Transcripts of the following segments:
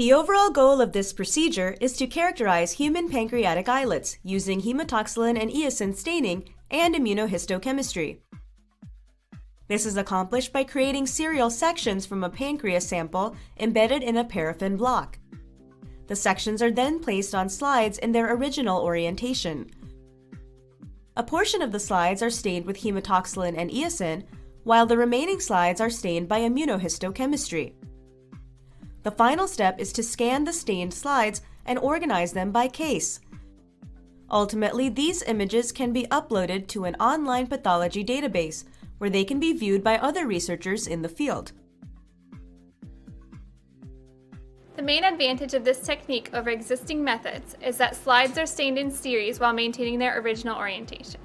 The overall goal of this procedure is to characterize human pancreatic islets using hematoxylin and eosin staining and immunohistochemistry. This is accomplished by creating serial sections from a pancreas sample embedded in a paraffin block. The sections are then placed on slides in their original orientation. A portion of the slides are stained with hematoxylin and eosin, while the remaining slides are stained by immunohistochemistry. The final step is to scan the stained slides and organize them by case. Ultimately, these images can be uploaded to an online pathology database, where they can be viewed by other researchers in the field. The main advantage of this technique over existing methods is that slides are stained in series while maintaining their original orientation.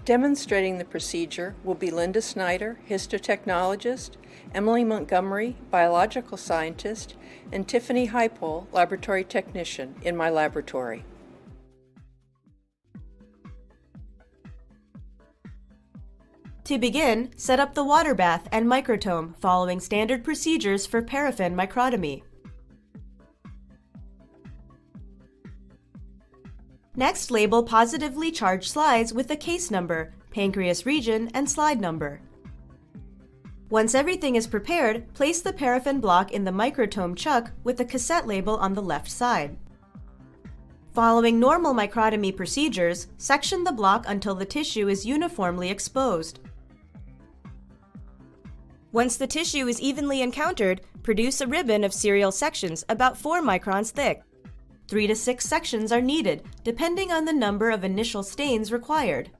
Demonstrating the procedure will be Lynda Schneider, histotechnologist, Emily Montgomery, biological scientist, and Tiffany Heiple, laboratory technician, in my laboratory. To begin, set up the water bath and microtome following standard procedures for paraffin microtomy. Next, label positively charged slides with the case number, pancreas region, and slide number. Once everything is prepared, place the paraffin block in the microtome chuck with the cassette label on the left side. Following normal microtomy procedures, section the block until the tissue is uniformly exposed. Once the tissue is evenly encountered, produce a ribbon of serial sections about 4 microns thick. 3 to 6 sections are needed, depending on the number of initial stains required.